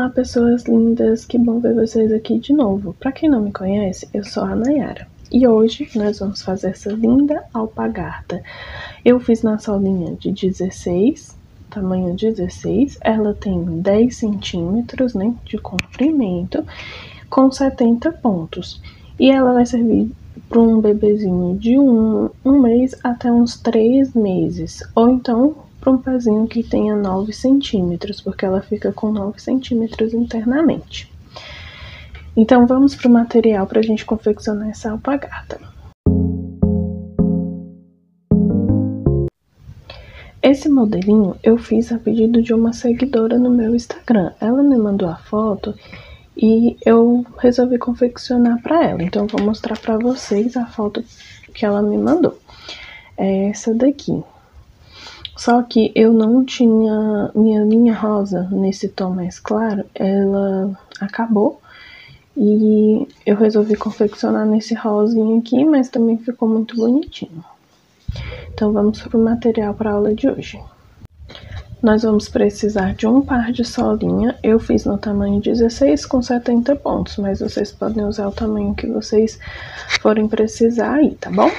Olá, pessoas lindas, que bom ver vocês aqui de novo. Para quem não me conhece, eu sou a Nayara e hoje nós vamos fazer essa linda alpargata. Eu fiz na solinha de 16, tamanho 16, ela tem 10 centímetros, né, de comprimento, com 70 pontos. E ela vai servir para um bebezinho de um mês até uns 3 meses, ou então para um pezinho que tenha 9 centímetros, porque ela fica com 9 centímetros internamente. Então vamos para o material para a gente confeccionar essa alpargata. Esse modelinho eu fiz a pedido de uma seguidora no meu Instagram. Ela me mandou a foto e eu resolvi confeccionar para ela. Então eu vou mostrar para vocês a foto que ela me mandou. É essa daqui. Só que eu não tinha minha linha rosa nesse tom mais claro, ela acabou e eu resolvi confeccionar nesse rosinho aqui, mas também ficou muito bonitinho. Então vamos para o material para a aula de hoje. Nós vamos precisar de um par de solinha, eu fiz no tamanho 16 com 70 pontos, mas vocês podem usar o tamanho que vocês forem precisar aí, tá bom?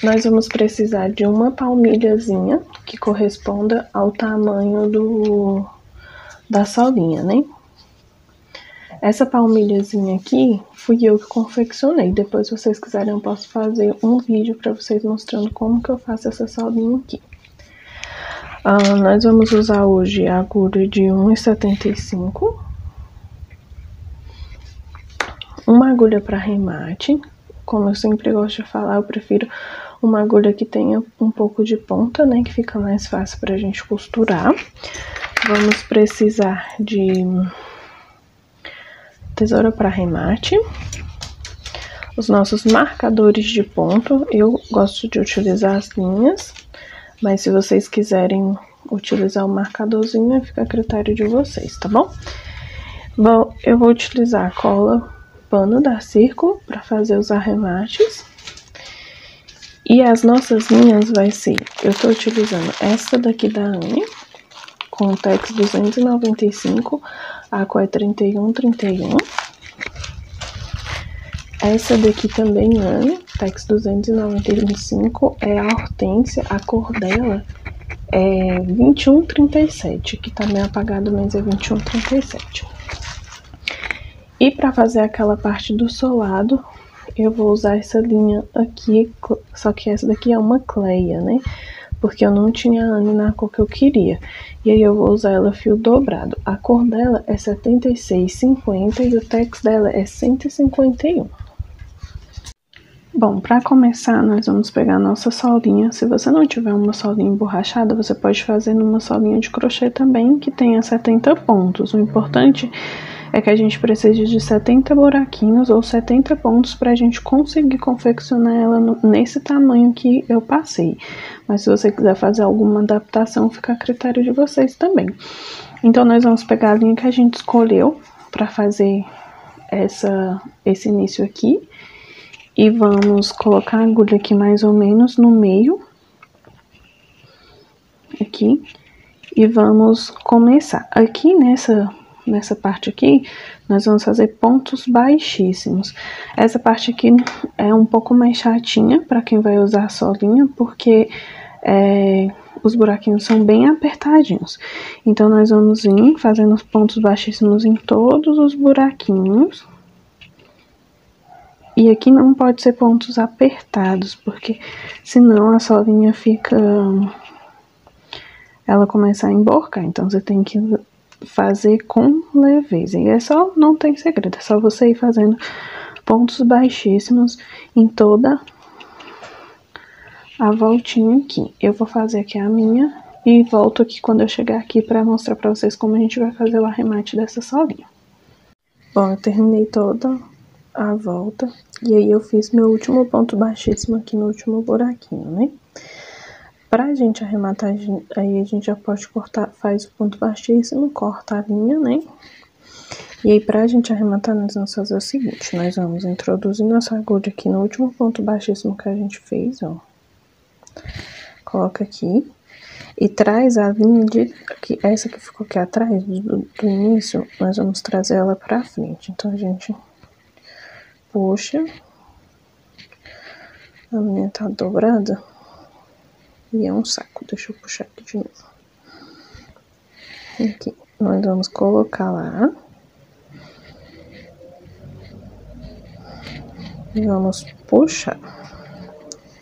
Nós vamos precisar de uma palmilhazinha que corresponda ao tamanho da solinha, né? Essa palmilhazinha aqui fui eu que confeccionei. Depois, se vocês quiserem, eu posso fazer um vídeo para vocês mostrando como que eu faço essa solinha aqui. Nós vamos usar hoje a agulha de 1,75, uma agulha para remate. Como eu sempre gosto de falar, eu prefiro uma agulha que tenha um pouco de ponta, né, que fica mais fácil pra gente costurar. Vamos precisar de tesoura para remate, os nossos marcadores de ponto. Eu gosto de utilizar as linhas, mas se vocês quiserem utilizar o marcadorzinho, fica a critério de vocês, tá bom? Bom, eu vou utilizar a cola pano da Círculo para fazer os arremates. E as nossas linhas vai ser, eu tô utilizando essa daqui da Anne, com o Tex 295, a cor é 3131. Essa daqui também Anne, Tex 295, é a Hortência, a cor dela é 2137, que tá meio apagado, mas é 2137. E para fazer aquela parte do solado, eu vou usar essa linha aqui, só que essa daqui é uma Cleia, né? Porque eu não tinha a Anne na cor que eu queria. E aí eu vou usar ela fio dobrado. A cor dela é 76,50 e o Tex dela é 151. Bom, para começar, nós vamos pegar a nossa solinha. Se você não tiver uma solinha emborrachada, você pode fazer numa solinha de crochê também, que tenha 70 pontos. O importante é que a gente precise de 70 buraquinhos ou 70 pontos para a gente conseguir confeccionar ela nesse tamanho que eu passei. Mas se você quiser fazer alguma adaptação, fica a critério de vocês também. Então, nós vamos pegar a linha que a gente escolheu para fazer esse início aqui. E vamos colocar a agulha aqui mais ou menos no meio. Aqui. E vamos começar. Aqui nessa parte aqui, nós vamos fazer pontos baixíssimos. Essa parte aqui é um pouco mais chatinha para quem vai usar a solinha, porque os buraquinhos são bem apertadinhos. Então, nós vamos vir fazendo os pontos baixíssimos em todos os buraquinhos. E aqui não pode ser pontos apertados, porque senão a solinha ela começa a emborcar. Então, você tem que fazer com leveza. E não tem segredo, é só você ir fazendo pontos baixíssimos em toda a voltinha aqui. Eu vou fazer aqui a minha e volto aqui quando eu chegar aqui para mostrar para vocês como a gente vai fazer o arremate dessa solinha. Bom, eu terminei toda a volta e aí eu fiz meu último ponto baixíssimo aqui no último buraquinho, né? Pra gente arrematar, aí a gente já pode cortar, faz o ponto baixíssimo, corta a linha, né? E aí, pra gente arrematar, nós vamos fazer o seguinte, nós vamos introduzir nossa agulha aqui no último ponto baixíssimo que a gente fez, ó. Coloca aqui. e traz a linha essa que ficou aqui atrás do início, nós vamos trazer ela pra frente. Então, a gente puxa, a minha tá dobrada e é um saco. Deixa eu puxar aqui de novo. Aqui, nós vamos colocar lá. E vamos puxar.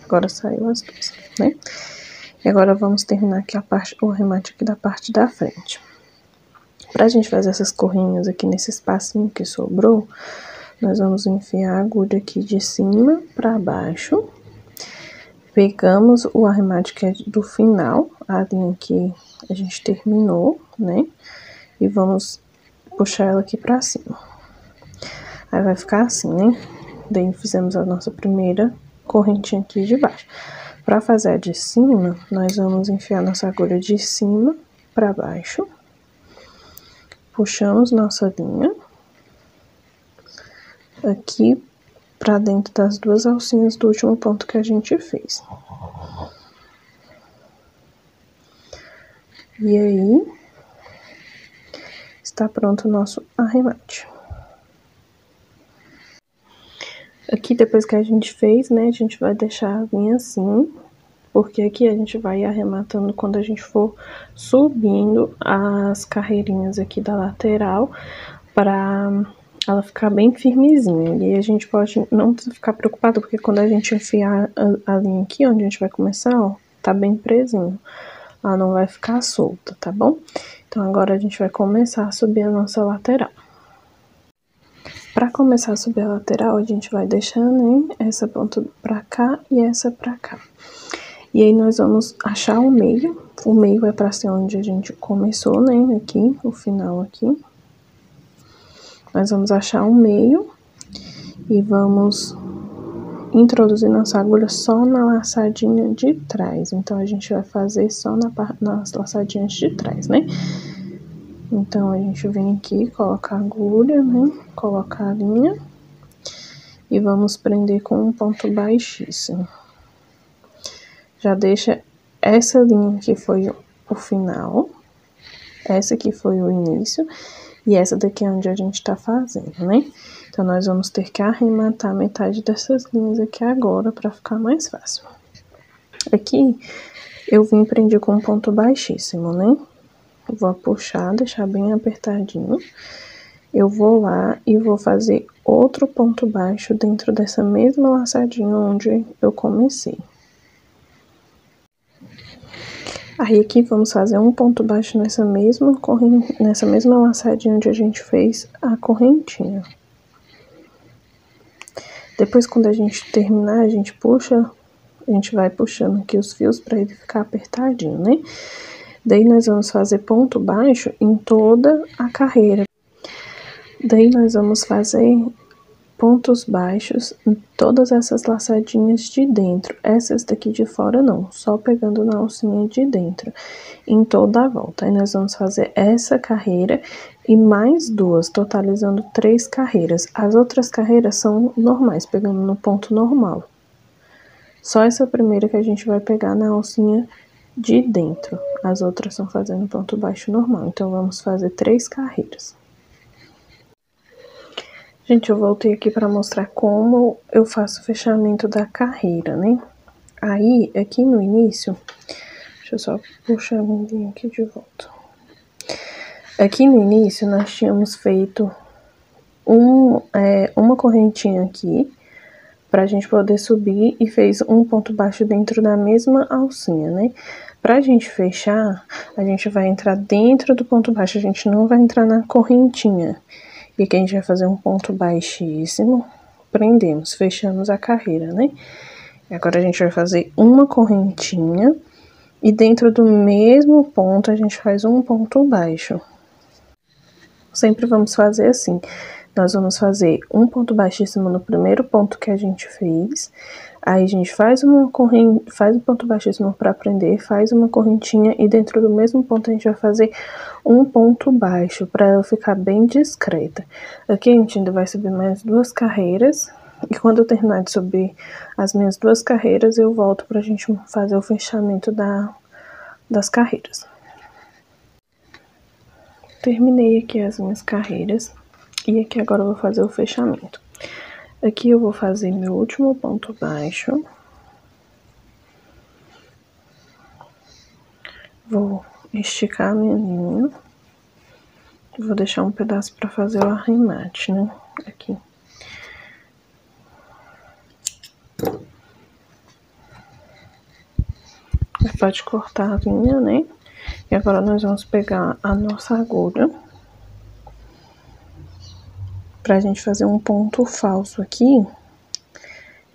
Agora saiu as duas, né? E agora vamos terminar aqui o arremate aqui da parte da frente. Pra gente fazer essas corrinhas aqui nesse espacinho que sobrou, nós vamos enfiar a agulha aqui de cima pra baixo. Pegamos o arremate que é do final, a linha que a gente terminou, né? E vamos puxar ela aqui pra cima. Aí vai ficar assim, né? Daí fizemos a nossa primeira correntinha aqui de baixo. Para fazer a de cima, nós vamos enfiar nossa agulha de cima para baixo. Puxamos nossa linha. Aqui para dentro das duas alcinhas do último ponto que a gente fez. E aí, está pronto o nosso arremate. Aqui, depois que a gente fez, né, a gente vai deixar a linha assim, porque aqui a gente vai arrematando quando a gente for subindo as carreirinhas aqui da lateral, para ela ficar bem firmezinha. E aí a gente pode não ficar preocupado, porque quando a gente enfiar a linha aqui, onde a gente vai começar, ó, tá bem presinho. Ela não vai ficar solta, tá bom? Então, agora a gente vai começar a subir a nossa lateral. Para começar a subir a lateral, a gente vai deixando, hein, essa ponta pra cá e essa pra cá. E aí, nós vamos achar o meio. O meio é pra ser onde a gente começou, né, aqui, o final aqui. Nós vamos achar o meio e vamos introduzir nossa agulha só na laçadinha de trás. Então, a gente vai fazer só nas laçadinhas de trás, né? Então, a gente vem aqui, coloca a agulha, né? Coloca a linha e vamos prender com um ponto baixíssimo. Já deixa essa linha que foi o final, essa aqui foi o início e essa daqui é onde a gente tá fazendo, né? Então, nós vamos ter que arrematar metade dessas linhas aqui agora para ficar mais fácil. Aqui, eu vim prender com um ponto baixíssimo, né? Vou puxar, deixar bem apertadinho. Eu vou lá e vou fazer outro ponto baixo dentro dessa mesma laçadinha onde eu comecei. Aí, aqui, vamos fazer um ponto baixo nessa mesma laçadinha onde a gente fez a correntinha. Depois, quando a gente terminar, a gente vai puxando aqui os fios para ele ficar apertadinho, né? Daí, nós vamos fazer ponto baixo em toda a carreira. Daí, nós vamos fazer pontos baixos em todas essas laçadinhas de dentro. Essas daqui de fora não, só pegando na alcinha de dentro, em toda a volta. Aí, nós vamos fazer essa carreira e mais duas, totalizando 3 carreiras. As outras carreiras são normais, pegando no ponto normal. Só essa primeira que a gente vai pegar na alcinha de dentro. As outras são fazendo ponto baixo normal. Então, vamos fazer 3 carreiras. Gente, eu voltei aqui para mostrar como eu faço o fechamento da carreira, né? Aí, aqui no início, deixa eu só puxar a linha aqui de volta. Aqui no início, nós tínhamos feito uma correntinha aqui, pra gente poder subir, e fez um ponto baixo dentro da mesma alcinha, né? Pra gente fechar, a gente vai entrar dentro do ponto baixo, a gente não vai entrar na correntinha. E aqui a gente vai fazer um ponto baixíssimo, prendemos, fechamos a carreira, né? E agora a gente vai fazer uma correntinha e dentro do mesmo ponto a gente faz um ponto baixo. Sempre vamos fazer assim. Nós vamos fazer um ponto baixíssimo no primeiro ponto que a gente fez. Aí a gente faz um ponto baixíssimo para prender, faz uma correntinha e dentro do mesmo ponto a gente vai fazer um ponto baixo para ela ficar bem discreta. Aqui a gente ainda vai subir mais 2 carreiras e quando eu terminar de subir as minhas 2 carreiras eu volto pra gente fazer o fechamento das carreiras. Terminei aqui as minhas carreiras e aqui agora eu vou fazer o fechamento. Aqui eu vou fazer meu último ponto baixo. Vou esticar a minha linha. Vou deixar um pedaço para fazer o arremate, né? Aqui. Pode cortar a linha, né? E agora nós vamos pegar a nossa agulha pra gente fazer um ponto falso aqui,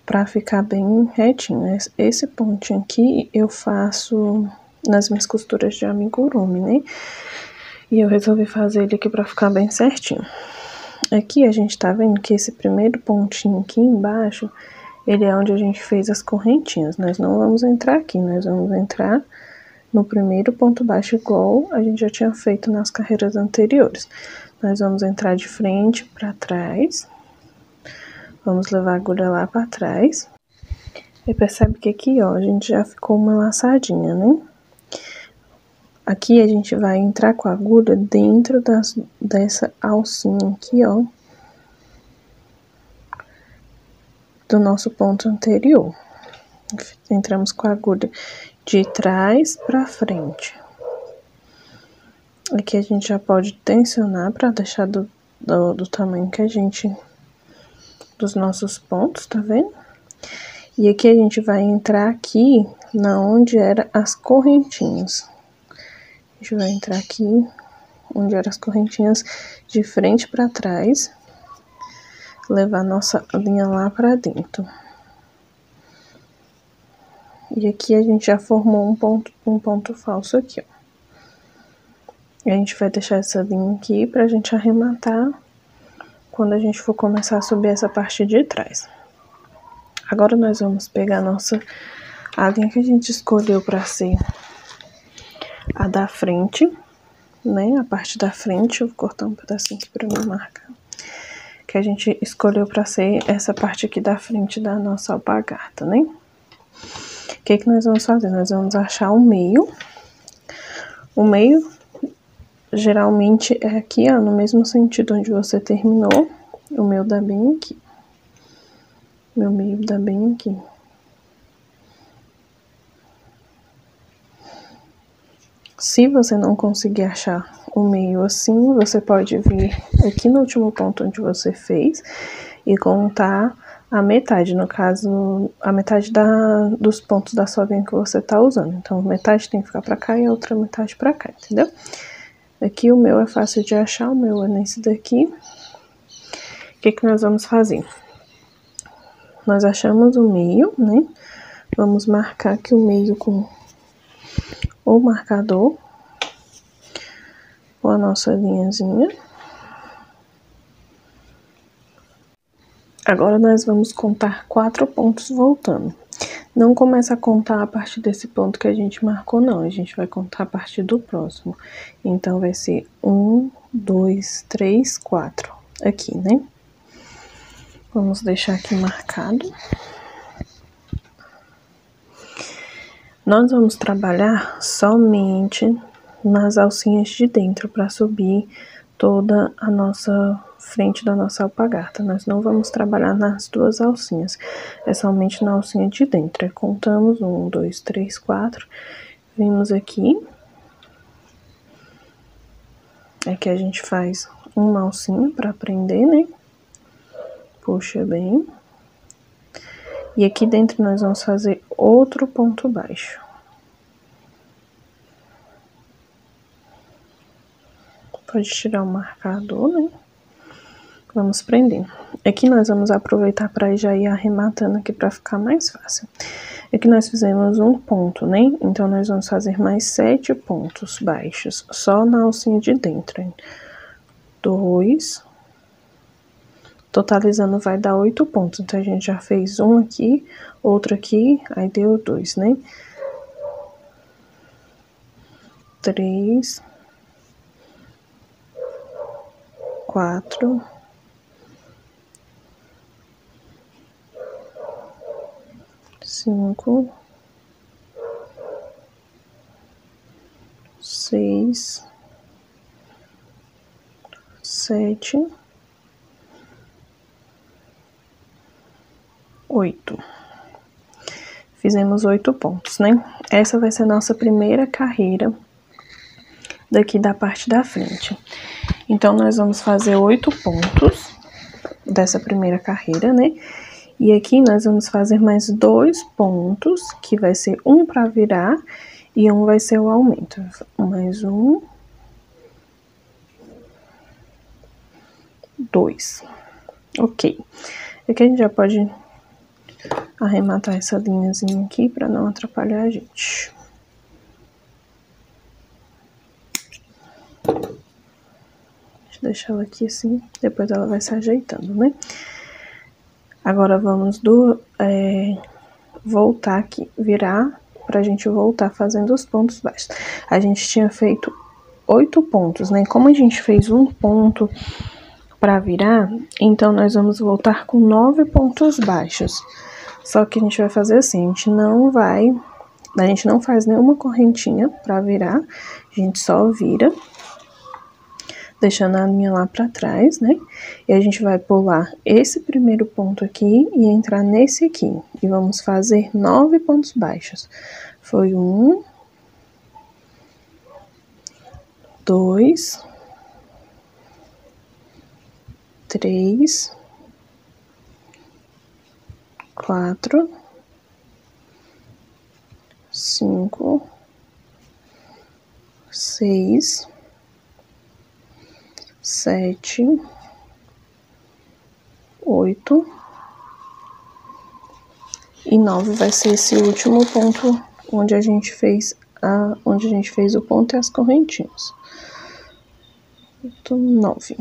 pra ficar bem retinho. Esse pontinho aqui eu faço nas minhas costuras de amigurumi, né? E eu resolvi fazer ele aqui pra ficar bem certinho. Aqui a gente tá vendo que esse primeiro pontinho aqui embaixo, ele é onde a gente fez as correntinhas. Nós não vamos entrar aqui, nós vamos entrar no primeiro ponto baixo igual a gente já tinha feito nas carreiras anteriores. Nós vamos entrar de frente para trás. Vamos levar a agulha lá para trás. E percebe que aqui, ó, a gente já ficou uma laçadinha, né? Aqui a gente vai entrar com a agulha dentro dessa alcinha aqui, ó, do nosso ponto anterior. Entramos com a agulha de trás para frente. Aqui a gente já pode tensionar para deixar do tamanho que a gente, dos nossos pontos, tá vendo? E aqui a gente vai entrar aqui na onde era as correntinhas. A gente vai entrar aqui onde eram as correntinhas de frente para trás, levar nossa linha lá para dentro. E aqui a gente já formou um ponto falso aqui, ó. E a gente vai deixar essa linha aqui pra gente arrematar quando a gente for começar a subir essa parte de trás. Agora nós vamos pegar a linha que a gente escolheu pra ser a da frente, né? A parte da frente, eu vou cortar um pedacinho aqui pra me marcar. Que a gente escolheu pra ser essa parte aqui da frente da nossa alpargata, né? O que que nós vamos fazer? Nós vamos achar o meio. O meio, geralmente, é aqui, ó, no mesmo sentido onde você terminou. O meu dá bem aqui. Meu meio dá bem aqui. Se você não conseguir achar o meio assim, você pode vir aqui no último ponto onde você fez e contar a metade, no caso, a metade dos pontos da sua linha que você tá usando. Então, metade tem que ficar pra cá e a outra metade pra cá, entendeu? Aqui o meu é fácil de achar, o meu é nesse daqui. O que que nós vamos fazer? Nós achamos o meio, né? Vamos marcar aqui o meio com o marcador, com a nossa linhazinha. Agora nós vamos contar 4 pontos voltando. Não começa a contar a partir desse ponto que a gente marcou, não. A gente vai contar a partir do próximo. Então, vai ser 1, 2, 3, 4. Aqui, né? Vamos deixar aqui marcado. Nós vamos trabalhar somente nas alcinhas de dentro para subir toda a nossa frente da nossa alpargata. Nós não vamos trabalhar nas duas alcinhas, é somente na alcinha de dentro. Aí contamos 1, 2, 3, 4. Vimos aqui. Aqui a gente faz uma alcinha para prender, né? Puxa bem. E aqui dentro nós vamos fazer outro ponto baixo. Pode tirar o marcador, né? Vamos prender. Aqui nós vamos aproveitar para já ir arrematando aqui para ficar mais fácil. Aqui nós fizemos um ponto, né? Então, nós vamos fazer mais 7 pontos baixos, só na alcinha de dentro, hein? 2. Totalizando vai dar 8 pontos. Então, a gente já fez um aqui, outro aqui, aí deu 2, né? 3. 4. 5, 6, 7, 8. Fizemos 8 pontos, né? Essa vai ser a nossa primeira carreira daqui da parte da frente. Então, nós vamos fazer 8 pontos dessa primeira carreira, né? E aqui nós vamos fazer mais 2 pontos, que vai ser um para virar e um vai ser o aumento. Mais 1, 2. Ok. Aqui a gente já pode arrematar essa linhazinha aqui para não atrapalhar a gente. Deixa eu deixar ela aqui assim, depois ela vai se ajeitando, né? Agora vamos voltar aqui, virar, pra gente voltar fazendo os pontos baixos. A gente tinha feito 8 pontos, né? Como a gente fez um ponto pra virar, então nós vamos voltar com 9 pontos baixos. Só que a gente vai fazer assim, a gente não faz nenhuma correntinha pra virar, a gente só vira, deixando a linha lá pra trás, né? E a gente vai pular esse primeiro ponto aqui e entrar nesse aqui. E vamos fazer 9 pontos baixos. Foi 1, 2, 3, 4, 5, 6, 7, 8 e 9 vai ser esse último ponto onde a gente fez o ponto e as correntinhas. 9.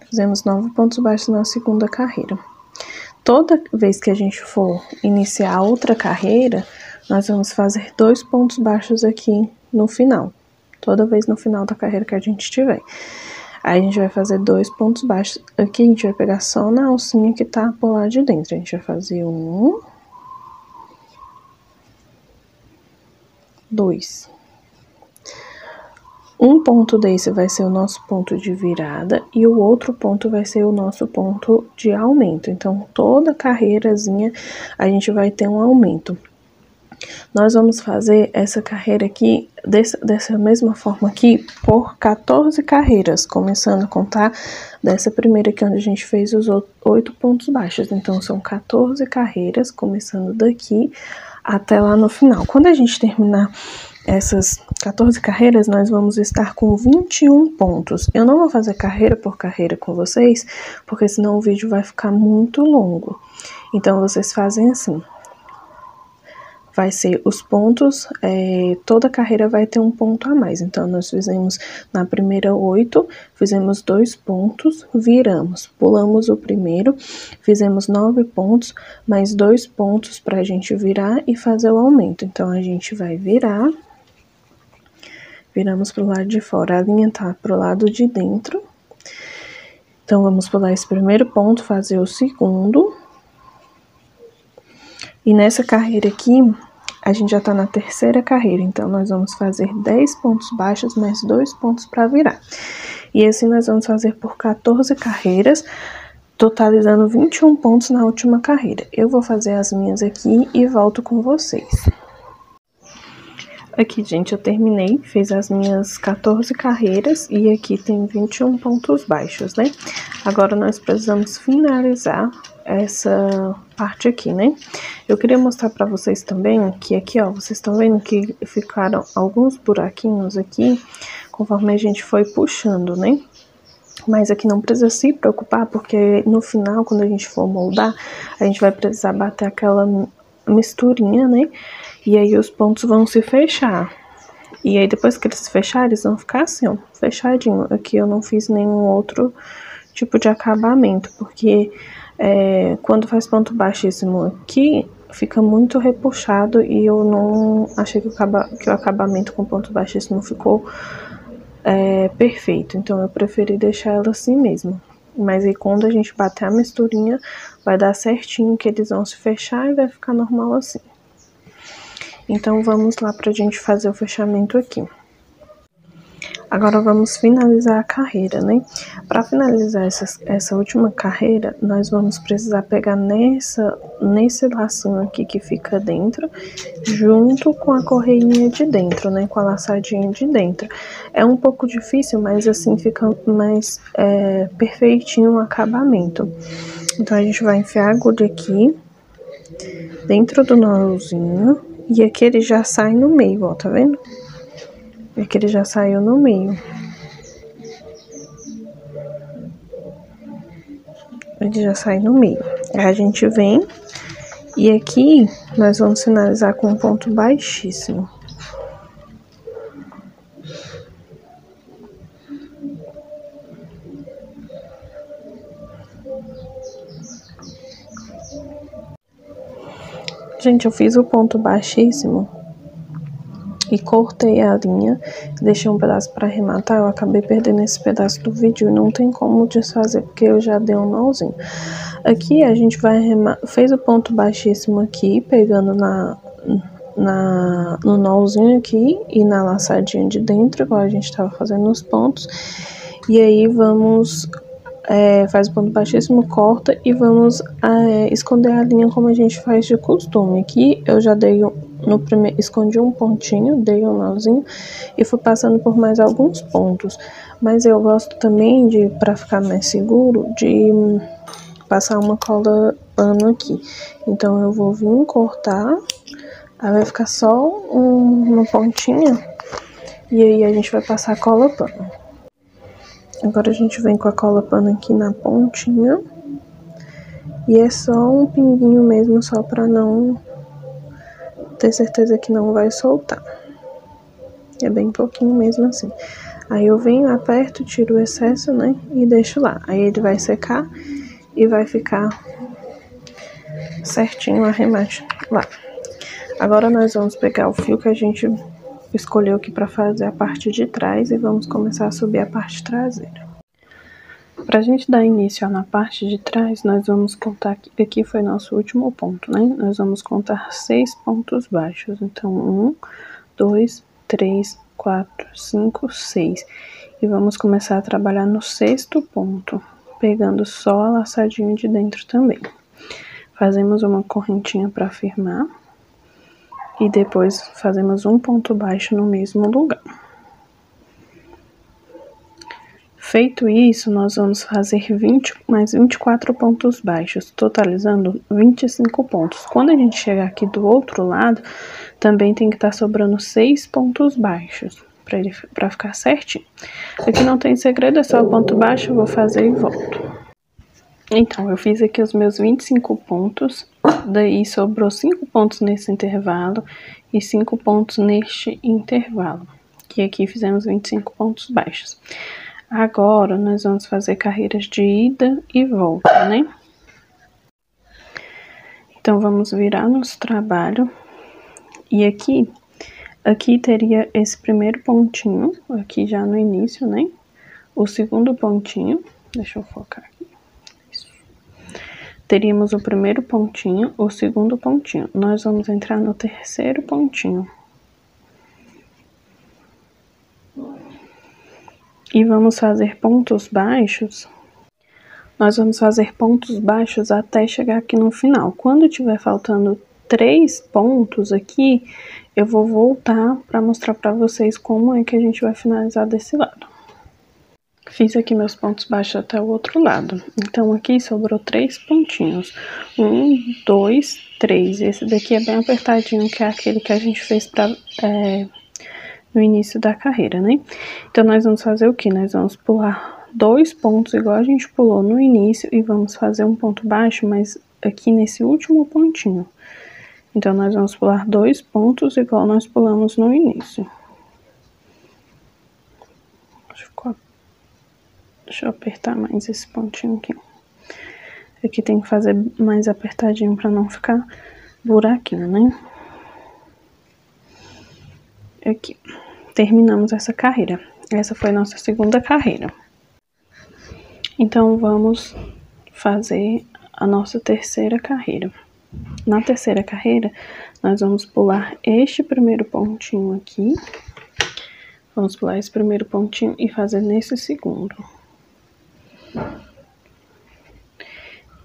Fizemos 9 pontos baixos na segunda carreira. Toda vez que a gente for iniciar outra carreira, nós vamos fazer 2 pontos baixos aqui no final. Toda vez no final da carreira que a gente tiver. Aí a gente vai fazer 2 pontos baixos. Aqui a gente vai pegar só na alcinha que tá por lá de dentro. A gente vai fazer 1, 2. Um ponto desse vai ser o nosso ponto de virada e o outro ponto vai ser o nosso ponto de aumento. Então, toda carreirazinha a gente vai ter um aumento. Nós vamos fazer essa carreira aqui, dessa mesma forma aqui, por 14 carreiras, começando a contar dessa primeira aqui, onde a gente fez os 8 pontos baixos. Então, são 14 carreiras, começando daqui até lá no final. Quando a gente terminar essas 14 carreiras, nós vamos estar com 21 pontos. Eu não vou fazer carreira por carreira com vocês, porque senão o vídeo vai ficar muito longo. Então, vocês fazem assim. Vai ser os pontos, toda carreira vai ter um ponto a mais. Então, nós fizemos na primeira 8, fizemos 2 pontos, viramos, pulamos o primeiro, fizemos 9 pontos, mais 2 pontos pra gente virar e fazer o aumento. Então, a gente vai virar, viramos pro lado de fora, a linha tá pro lado de dentro. Então, vamos pular esse primeiro ponto, fazer o segundo. E nessa carreira aqui, a gente já tá na terceira carreira, então nós vamos fazer 10 pontos baixos, mais 2 pontos para virar. E assim nós vamos fazer por 14 carreiras, totalizando 21 pontos na última carreira. Eu vou fazer as minhas aqui e volto com vocês. Aqui, gente, eu terminei, fiz as minhas 14 carreiras e aqui tem 21 pontos baixos, né? Agora nós precisamos finalizar essa parte aqui, né? Eu queria mostrar pra vocês também que aqui, ó, vocês estão vendo que ficaram alguns buraquinhos aqui, conforme a gente foi puxando, né? Mas aqui não precisa se preocupar, porque no final, quando a gente for moldar, a gente vai precisar bater aquela misturinha, né? E aí os pontos vão se fechar. E aí depois que eles se fecharem, eles vão ficar assim, ó, fechadinho. Aqui eu não fiz nenhum outro tipo de acabamento, porque quando faz ponto baixíssimo aqui, fica muito repuxado e eu não achei que o acabamento com ponto baixíssimo ficou perfeito. Então eu preferi deixar ela assim mesmo. Mas aí quando a gente bater a misturinha, vai dar certinho que eles vão se fechar e vai ficar normal assim. Então, vamos lá pra gente fazer o fechamento aqui. Agora, vamos finalizar a carreira, né? Para finalizar essa última carreira, nós vamos precisar pegar nesse lacinho aqui que fica dentro, junto com a correinha de dentro, né? Com a laçadinha de dentro. É um pouco difícil, mas assim fica mais perfeitinho o acabamento. Então, a gente vai enfiar a agulha aqui, dentro do nozinho, e aqui ele já sai no meio, ó, tá vendo? Aqui ele já saiu no meio. Ele já sai no meio. Aí a gente vem e aqui nós vamos finalizar com um ponto baixíssimo. Gente, eu fiz o ponto baixíssimo e cortei a linha, deixei um pedaço para arrematar. Eu acabei perdendo esse pedaço do vídeo e não tem como desfazer porque eu já dei um nozinho. Aqui a gente vai fez o ponto baixíssimo aqui, pegando no nozinho aqui e na laçadinha de dentro, igual a gente tava fazendo nos pontos. E aí vamos faz o ponto baixíssimo, corta e vamos esconder a linha como a gente faz de costume. Aqui eu já dei no primeiro, escondi um pontinho, dei um nozinho e fui passando por mais alguns pontos. Mas eu gosto também de, para ficar mais seguro, de passar uma cola pano aqui. Então eu vou vir cortar, aí vai ficar só uma pontinha e aí a gente vai passar a cola pano. Agora a gente vem com a cola pano aqui na pontinha. E é só um pinguinho mesmo, só pra não ter certeza que não vai soltar. É bem pouquinho mesmo assim. Aí eu venho, aperto, tiro o excesso, né? E deixo lá. Aí ele vai secar e vai ficar certinho o arremate lá. Agora nós vamos pegar o fio que a gente escolheu aqui pra fazer a parte de trás e vamos começar a subir a parte traseira. Pra gente dar início na parte de trás, nós vamos contar, aqui foi nosso último ponto, né? Nós vamos contar 6 pontos baixos. Então, 1, 2, 3, 4, 5, 6. E vamos começar a trabalhar no 6º ponto, pegando só a laçadinha de dentro também. Fazemos uma correntinha para firmar. E depois fazemos um ponto baixo no mesmo lugar. Feito isso, nós vamos fazer mais 24 pontos baixos, totalizando 25 pontos. Quando a gente chegar aqui do outro lado, também tem que estar sobrando 6 pontos baixos, para ficar certinho. Aqui não tem segredo, é só o ponto baixo, eu vou fazer e volto. Então, eu fiz aqui os meus 25 pontos, daí sobrou 5 pontos nesse intervalo e 5 pontos neste intervalo. E aqui fizemos 25 pontos baixos. Agora, nós vamos fazer carreiras de ida e volta, né? Então, vamos virar nosso trabalho. E aqui teria esse primeiro pontinho, aqui já no início, né? O segundo pontinho, deixa eu focar aqui. Isso. Teríamos o primeiro pontinho, o segundo pontinho. Nós vamos entrar no terceiro pontinho. E vamos fazer pontos baixos. Nós vamos fazer pontos baixos até chegar aqui no final. Quando tiver faltando 3 pontos aqui, eu vou voltar para mostrar para vocês como é que a gente vai finalizar desse lado. Fiz aqui meus pontos baixos até o outro lado. Então, aqui sobrou 3 pontinhos. 1, 2, 3. Esse daqui é bem apertadinho, que é aquele que a gente fez no início da carreira, né? Então, nós vamos fazer o quê? Nós vamos pular 2 pontos, igual a gente pulou no início, e vamos fazer um ponto baixo, mas aqui nesse último pontinho. Então, nós vamos pular 2 pontos, igual nós pulamos no início. Deixa eu apertar mais esse pontinho aqui. Aqui tem que fazer mais apertadinho para não ficar buraquinho, né? Aqui. Terminamos essa carreira. Essa foi nossa segunda carreira. Então, vamos fazer a nossa terceira carreira. Na terceira carreira, nós vamos pular este primeiro pontinho aqui. Vamos pular esse primeiro pontinho e fazer nesse segundo.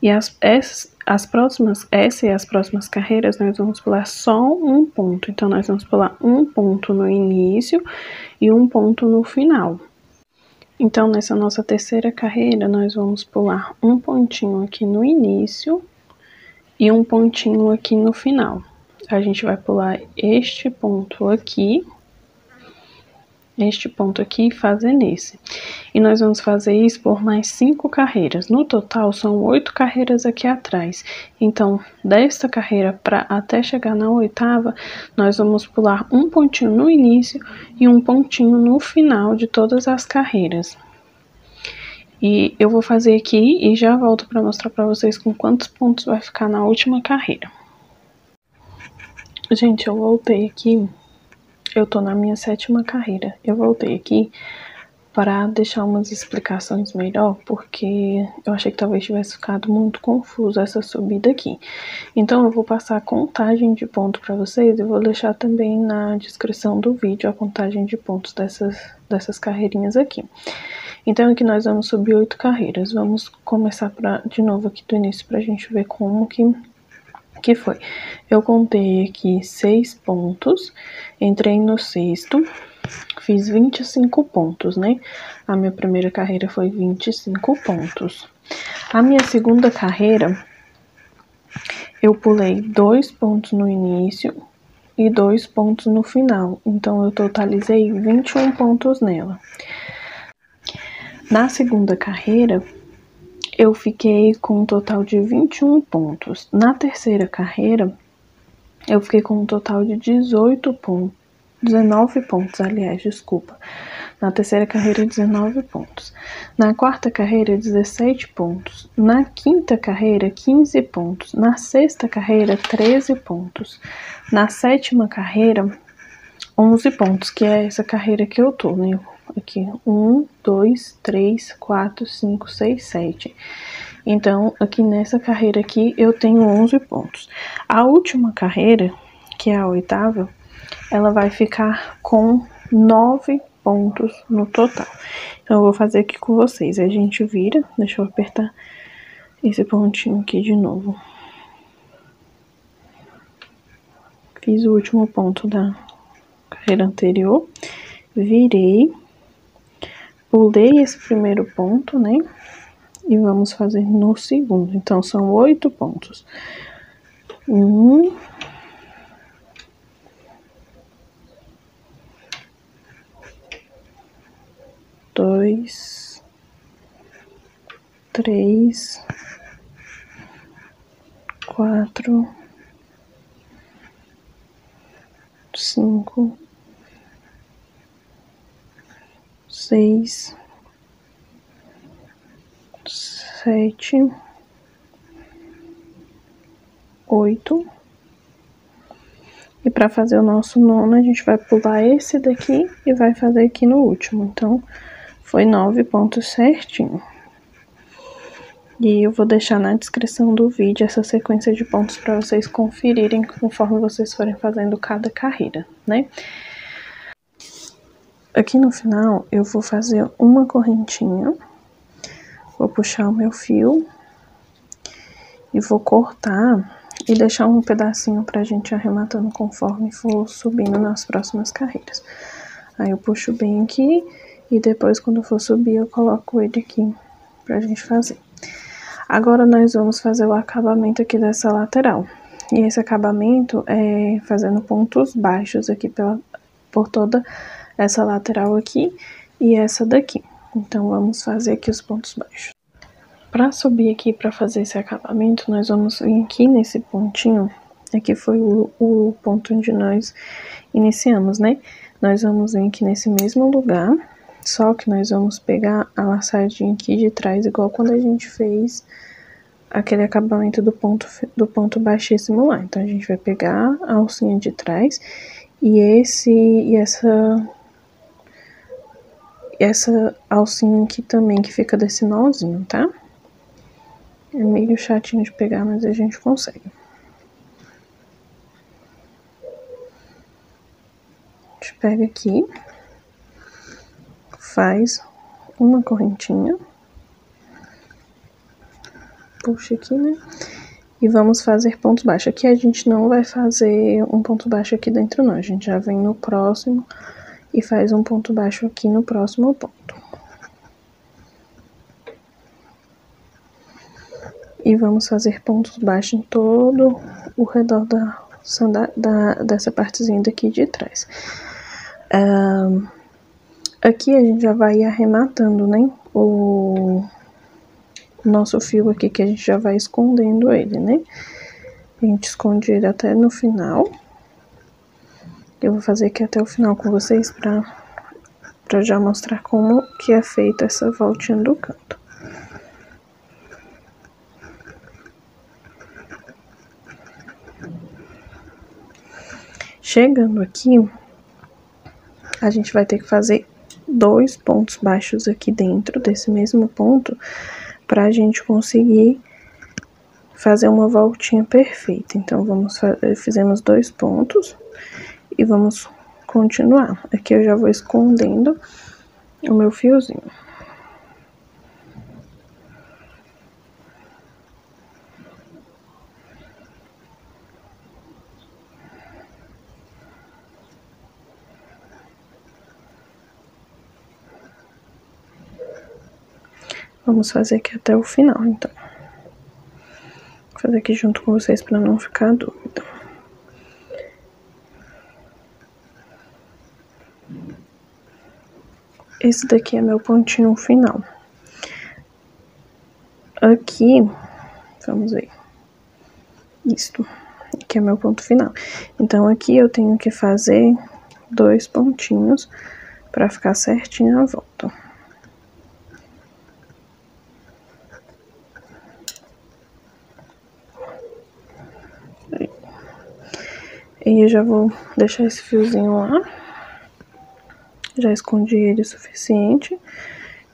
E essa e as próximas carreiras, nós vamos pular só um ponto. Então, nós vamos pular um ponto no início e um ponto no final. Então, nessa nossa terceira carreira, nós vamos pular um pontinho aqui no início e um pontinho aqui no final. A gente vai pular este ponto aqui e fazer nesse. E nós vamos fazer isso por mais 5 carreiras. No total, são 8 carreiras aqui atrás. Então, desta carreira até chegar na oitava, nós vamos pular um pontinho no início e um pontinho no final de todas as carreiras. E eu vou fazer aqui e já volto para mostrar para vocês com quantos pontos vai ficar na última carreira. Gente, eu voltei aqui. Eu tô na minha 7ª carreira. Eu voltei aqui para deixar umas explicações melhor, porque eu achei que talvez tivesse ficado muito confuso essa subida aqui. Então, eu vou passar a contagem de pontos para vocês. Eu vou deixar também na descrição do vídeo a contagem de pontos dessas carreirinhas aqui. Então, aqui nós vamos subir 8 carreiras. Vamos começar de novo aqui do início pra gente ver como que foi. Eu contei aqui 6 pontos, entrei no 6º, fiz 25 pontos, né? A minha primeira carreira foi 25 pontos. A minha segunda carreira, eu pulei 2 pontos no início e 2 pontos no final. Então, eu totalizei 21 pontos nela. Na segunda carreira, eu fiquei com um total de 21 pontos. Na terceira carreira, eu fiquei com um total de 19 pontos, aliás, desculpa. Na terceira carreira, 19 pontos. Na quarta carreira, 17 pontos. Na quinta carreira, 15 pontos. Na sexta carreira, 13 pontos. Na sétima carreira, 11 pontos, que é essa carreira que eu tô, né? Aqui, 1, 2, 3, 4, 5, 6, 7. Então, aqui nessa carreira aqui, eu tenho 11 pontos. A última carreira, que é a oitava, ela vai ficar com 9 pontos no total. Então, eu vou fazer aqui com vocês. A gente vira, deixa eu apertar esse pontinho aqui de novo. Fiz o último ponto da carreira anterior, virei, pulei esse primeiro ponto, né? E vamos fazer no segundo. Então, são 8 pontos. 1, 2, 3, 4, 5, 6, 7, 8. E para fazer o nosso nono, a gente vai pular esse daqui e vai fazer aqui no último. Então, foi 9 pontos certinho. E eu vou deixar na descrição do vídeo essa sequência de pontos para vocês conferirem conforme vocês forem fazendo cada carreira, né? Aqui no final, eu vou fazer uma correntinha. Vou puxar o meu fio e vou cortar e deixar um pedacinho pra gente arrematando conforme for subindo nas próximas carreiras. Aí eu puxo bem aqui e depois quando for subir eu coloco ele aqui pra gente fazer. Agora nós vamos fazer o acabamento aqui dessa lateral. E esse acabamento é fazendo pontos baixos aqui por toda essa lateral aqui e essa daqui. Então, vamos fazer aqui os pontos baixos. Para subir aqui, para fazer esse acabamento, nós vamos vir aqui nesse pontinho. Aqui foi o ponto onde nós iniciamos, né? Nós vamos vir aqui nesse mesmo lugar, só que nós vamos pegar a laçadinha aqui de trás, igual quando a gente fez aquele acabamento do ponto baixíssimo lá. Então, a gente vai pegar a alcinha de trás e essa alcinha aqui também, que fica desse nozinho, tá? É meio chatinho de pegar, mas a gente consegue. pega aqui, faz uma correntinha, puxa aqui, né? E vamos fazer pontos baixos. Aqui a gente não vai fazer um ponto baixo aqui dentro, não. A gente já vem no próximo e faz um ponto baixo aqui no próximo ponto. E vamos fazer pontos baixos em todo o redor dessa partezinha daqui de trás. Aqui a gente já vai arrematando, né? O nosso fio aqui, que a gente já vai escondendo ele, né? A gente esconde ele até no final. Eu vou fazer aqui até o final com vocês pra já mostrar como que é feita essa voltinha do canto. Chegando aqui, a gente vai ter que fazer 2 pontos baixos aqui dentro desse mesmo ponto pra gente conseguir fazer uma voltinha perfeita. Então, fizemos 2 pontos e vamos continuar. Aqui eu já vou escondendo o meu fiozinho. Vamos fazer aqui até o final, então. Vou fazer aqui junto com vocês para não ficar dúvida. Esse daqui é meu pontinho final. Aqui, vamos ver. Isto. Aqui é meu ponto final. Então, aqui eu tenho que fazer 2 pontinhos para ficar certinho a volta. E eu já vou deixar esse fiozinho lá. Já escondi ele o suficiente.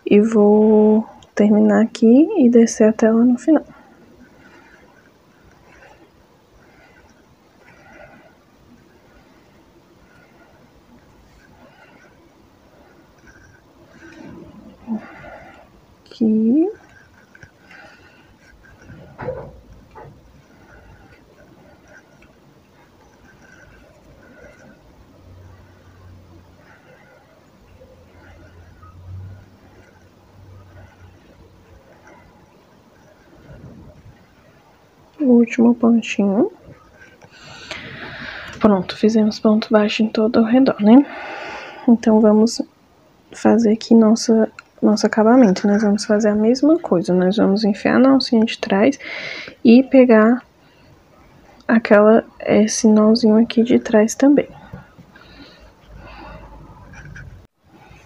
E vou terminar aqui e descer até lá no final. Aqui. O último pontinho. Pronto, fizemos ponto baixo em todo o redor, né? Então, vamos fazer aqui nosso acabamento. Nós vamos fazer a mesma coisa. Nós vamos enfiar na alcinha de trás e pegar esse nozinho aqui de trás também.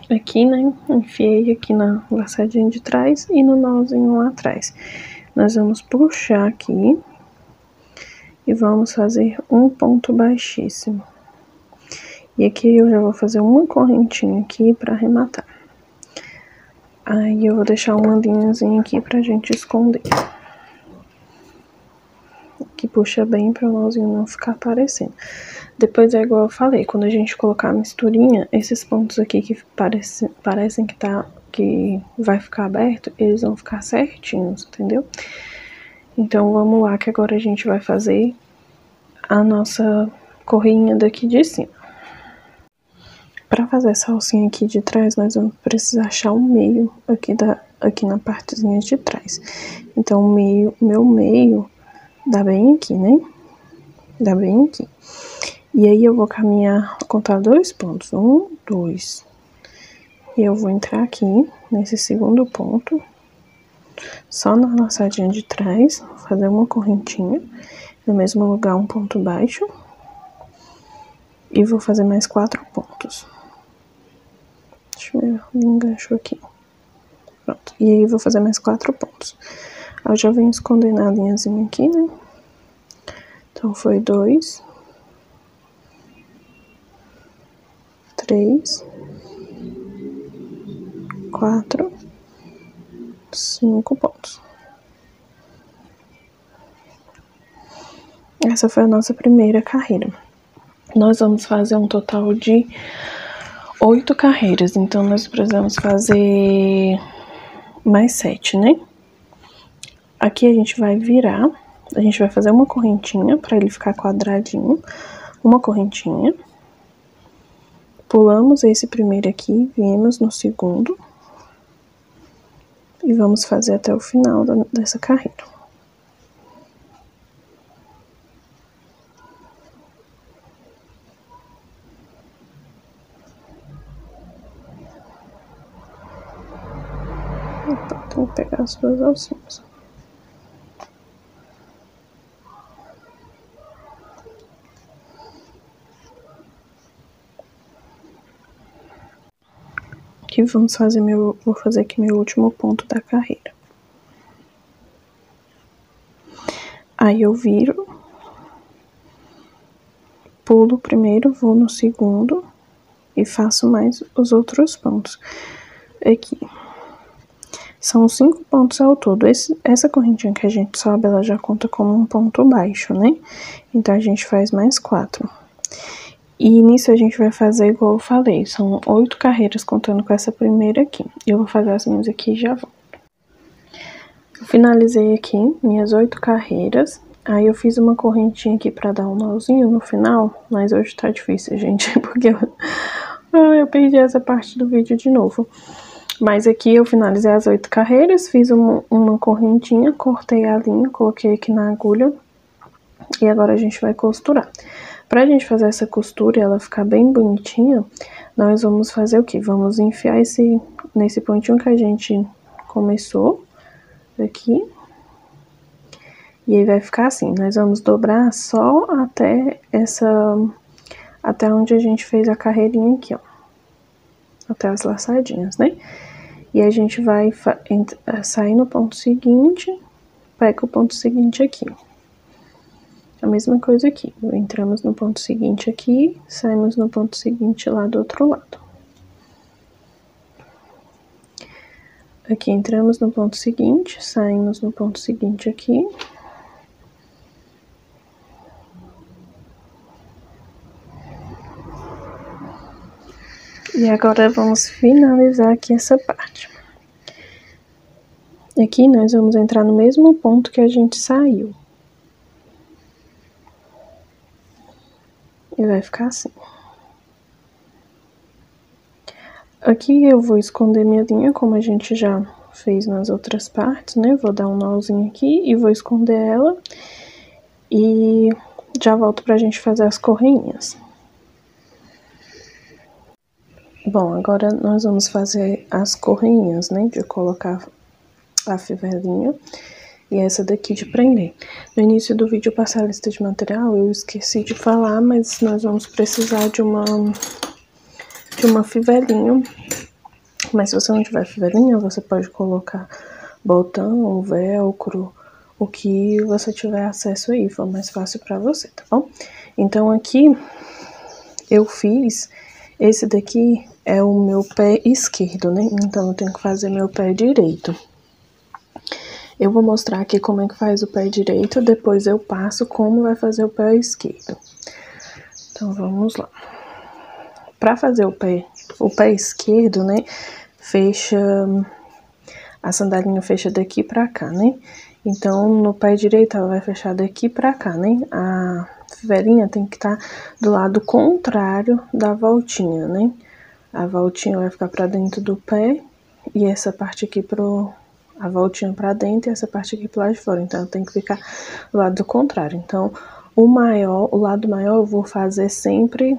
Aqui, né? Enfiei aqui na laçadinha de trás e no nozinho lá atrás. Nós vamos puxar aqui e vamos fazer um ponto baixíssimo. E aqui eu já vou fazer uma correntinha aqui pra arrematar. Aí eu vou deixar uma linhazinha aqui pra gente esconder. Que puxa bem pra o nozinho não ficar aparecendo. Depois é igual eu falei, quando a gente colocar a misturinha, esses pontos aqui que parecem que vai ficar aberto, eles vão ficar certinhos, entendeu? Então, vamos lá, que agora a gente vai fazer a nossa correinha daqui de cima. Para fazer essa alcinha aqui de trás, nós vamos precisar achar o meio aqui na partezinha de trás. Então, meu meio dá bem aqui, né? Dá bem aqui. E aí, eu vou caminhar, contar 2 pontos. 1, 2. E eu vou entrar aqui, nesse segundo ponto. Só na laçadinha de trás, fazer uma correntinha, no mesmo lugar um ponto baixo, e vou fazer mais 4 pontos. Deixa eu ver, enganchou aqui. Pronto, e aí vou fazer mais 4 pontos. Eu já venho escondendo a linhazinha aqui, né? Então, foi 2, 3, 4, 5 pontos. Essa foi a nossa primeira carreira. Nós vamos fazer um total de 8 carreiras, então nós precisamos fazer mais 7, né? Aqui a gente vai virar, a gente vai fazer uma correntinha para ele ficar quadradinho, uma correntinha. Pulamos esse primeiro aqui, viemos no segundo e vamos fazer até o final dessa carreira. Opa, tem que pegar as duas alcinhas. Aqui vamos fazer vou fazer aqui meu último ponto da carreira. Aí eu viro, pulo o primeiro, vou no segundo e faço mais os outros pontos. Aqui. São 5 pontos ao todo. Essa correntinha que a gente sobe, ela já conta como um ponto baixo, né? Então, a gente faz mais 4. E nisso a gente vai fazer igual eu falei, são 8 carreiras contando com essa primeira aqui. Eu vou fazer as minhas aqui e já volto. Eu finalizei aqui minhas 8 carreiras, aí eu fiz uma correntinha aqui pra dar um nozinho no final, mas hoje tá difícil, gente, porque eu perdi essa parte do vídeo de novo. Mas aqui eu finalizei as 8 carreiras, fiz uma correntinha, cortei a linha, coloquei aqui na agulha e agora a gente vai costurar. Pra gente fazer essa costura e ela ficar bem bonitinha, nós vamos fazer o quê? Vamos enfiar nesse pontinho que a gente começou, aqui. E aí vai ficar assim, nós vamos dobrar só até onde a gente fez a carreirinha aqui, ó. Até as laçadinhas, né? E a gente vai sair no ponto seguinte, pega o ponto seguinte aqui. A mesma coisa aqui, entramos no ponto seguinte aqui, saímos no ponto seguinte lá do outro lado. Aqui entramos no ponto seguinte, saímos no ponto seguinte aqui. E agora vamos finalizar aqui essa parte. Aqui nós vamos entrar no mesmo ponto que a gente saiu. E vai ficar assim. Aqui eu vou esconder minha linha, como a gente já fez nas outras partes, né? Vou dar um nozinho aqui e vou esconder ela. E já volto pra gente fazer as correinhas. Bom, agora nós vamos fazer as correinhas, né? De colocar a fivelinha. E essa daqui de prender. No início do vídeo, eu passei a lista de material, eu esqueci de falar, mas nós vamos precisar de uma fivelinha. Mas se você não tiver fivelinha, você pode colocar botão, velcro, o que você tiver acesso aí, for mais fácil pra você, tá bom? Então, aqui, eu fiz, esse daqui é o meu pé esquerdo, né? Então, eu tenho que fazer meu pé direito. Eu vou mostrar aqui como é que faz o pé direito, depois eu passo como vai fazer o pé esquerdo. Então, vamos lá. Pra fazer o pé esquerdo, né, a sandalinha fecha daqui pra cá, né? Então, no pé direito, ela vai fechar daqui pra cá, né? A fivelinha tem que estar do lado contrário da voltinha, né? A voltinha vai ficar pra dentro do pé e essa parte aqui a voltinha pra dentro e essa parte aqui pro lado de fora. Então, ela tem que ficar do lado contrário. Então, o lado maior eu vou fazer sempre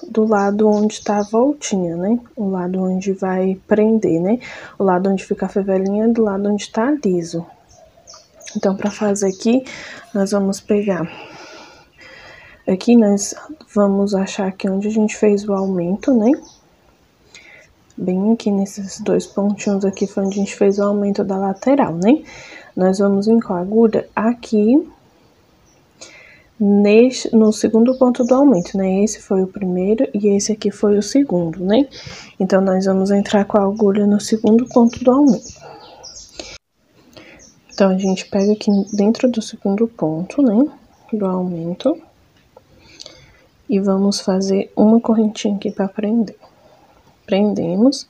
do lado onde tá a voltinha, né? O lado onde vai prender, né? O lado onde fica a fivelinha é do lado onde tá liso. Então, pra fazer aqui, nós vamos pegar... Aqui, nós vamos achar aqui onde a gente fez o aumento, né? Bem aqui nesses 2 pontinhos aqui foi onde a gente fez o aumento da lateral, né? Nós vamos vir com a agulha aqui, no segundo ponto do aumento, né? Esse foi o primeiro e esse aqui foi o segundo, né? Então, nós vamos entrar com a agulha no segundo ponto do aumento. Então, a gente pega aqui dentro do segundo ponto, né? Do aumento. E vamos fazer uma correntinha aqui pra prender. prendemos.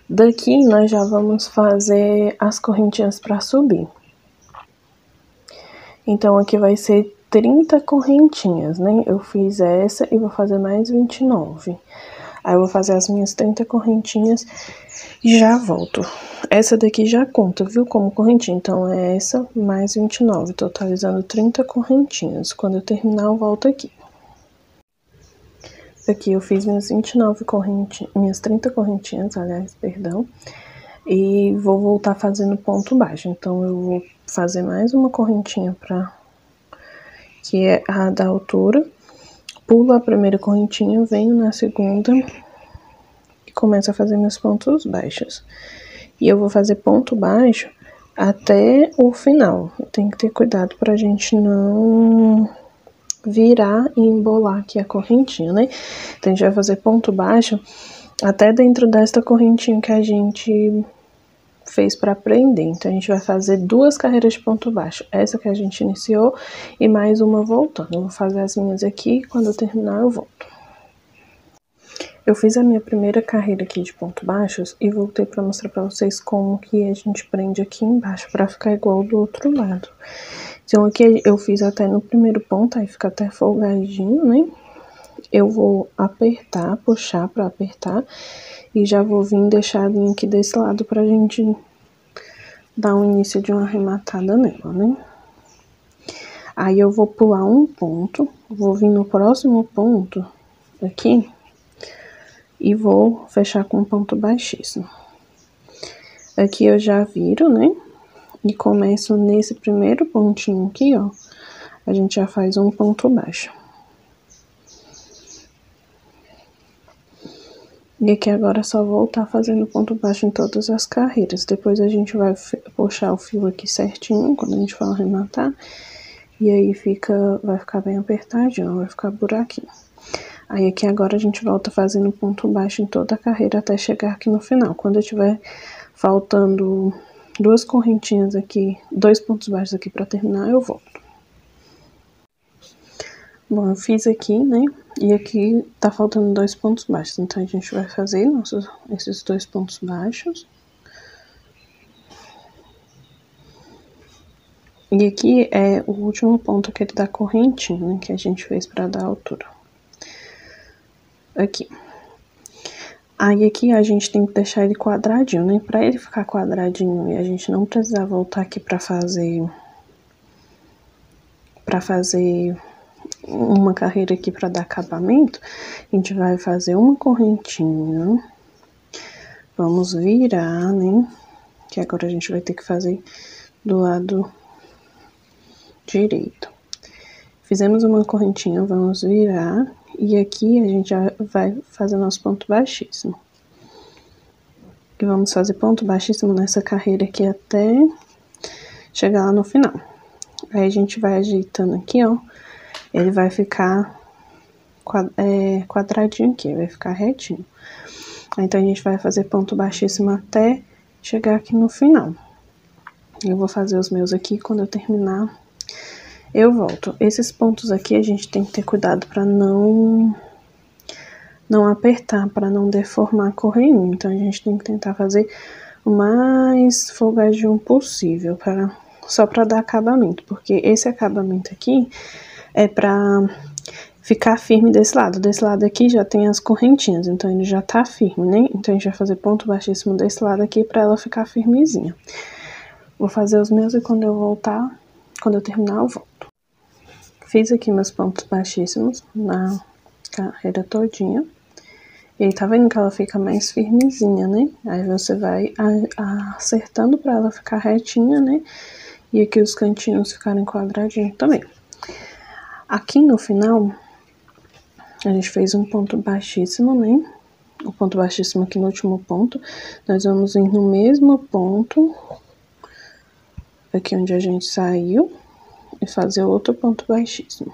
Daqui nós já vamos fazer as correntinhas para subir. Então aqui vai ser 30 correntinhas, né? Eu fiz essa e vou fazer mais 29. Aí eu vou fazer as minhas 30 correntinhas e já volto. Essa daqui já conta, viu, como correntinha. Então é essa mais 29, totalizando 30 correntinhas. Quando eu terminar, eu volto aqui. Aqui eu fiz minhas 29 correntinhas, minhas 30 correntinhas, aliás, perdão. E vou voltar fazendo ponto baixo. Então eu vou fazer mais uma correntinha que é a da altura. Pulo a primeira correntinha, venho na segunda e começo a fazer meus pontos baixos. E eu vou fazer ponto baixo até o final. Tem que ter cuidado pra gente não virar e embolar aqui a correntinha, né? Então a gente vai fazer ponto baixo até dentro desta correntinha que a gente fez para prender. Então a gente vai fazer 2 carreiras de ponto baixo, essa que a gente iniciou e mais uma voltando. Eu vou fazer as minhas aqui, quando eu terminar eu volto. Eu fiz a minha primeira carreira aqui de ponto baixos e voltei para mostrar para vocês como que a gente prende aqui embaixo para ficar igual do outro lado. Então aqui eu fiz até no primeiro ponto, aí fica até folgadinho, né? Eu vou apertar, puxar para apertar e já vou vir deixar a linha aqui desse lado pra gente dar um início de uma arrematada nela, né? Aí eu vou pular um ponto, vou vir no próximo ponto aqui e vou fechar com um ponto baixíssimo. Aqui eu já viro, né? E começo nesse primeiro pontinho aqui, ó. A gente já faz um ponto baixo. E aqui agora é só voltar fazendo ponto baixo em todas as carreiras. Depois a gente vai puxar o fio aqui certinho, quando a gente for arrematar. E aí vai ficar bem apertadinho, não vai ficar buraquinho. Aí aqui agora a gente volta fazendo ponto baixo em toda a carreira até chegar aqui no final. Quando eu tiver faltando 2 correntinhas aqui, 2 pontos baixos aqui pra terminar, eu volto. Bom, eu fiz aqui, né? E aqui tá faltando 2 pontos baixos. Então a gente vai fazer esses 2 pontos baixos. E aqui é o último ponto aquele da correntinha, né? Que a gente fez pra dar altura. Aqui. Aí aqui a gente tem que deixar ele quadradinho, né? Pra ele ficar quadradinho e a gente não precisar voltar aqui pra fazer uma carreira aqui para dar acabamento, a gente vai fazer uma correntinha, vamos virar, né? Que agora a gente vai ter que fazer do lado direito. Fizemos uma correntinha, vamos virar, e aqui a gente já vai fazer nosso ponto baixíssimo. E vamos fazer ponto baixíssimo nessa carreira aqui até chegar lá no final. Aí a gente vai ajeitando aqui, ó. Ele vai ficar quadradinho aqui, vai ficar retinho. Então, a gente vai fazer ponto baixíssimo até chegar aqui no final. Eu vou fazer os meus aqui, quando eu terminar, eu volto. Esses pontos aqui, a gente tem que ter cuidado para não apertar, para não deformar a correinha. Então, a gente tem que tentar fazer o mais folgadinho possível, só para dar acabamento. Porque esse acabamento aqui é pra ficar firme desse lado. Desse lado aqui já tem as correntinhas, então ele já tá firme, né? Então a gente vai fazer ponto baixíssimo desse lado aqui pra ela ficar firmezinha. Vou fazer os meus e quando eu terminar, eu volto. Fiz aqui meus pontos baixíssimos na carreira todinha. E aí tá vendo que ela fica mais firmezinha, né? Aí você vai acertando pra ela ficar retinha, né? E aqui os cantinhos ficarem quadradinhos também. Aqui no final, a gente fez um ponto baixíssimo, né? O ponto baixíssimo aqui no último ponto. Nós vamos ir no mesmo ponto, aqui onde a gente saiu, e fazer outro ponto baixíssimo.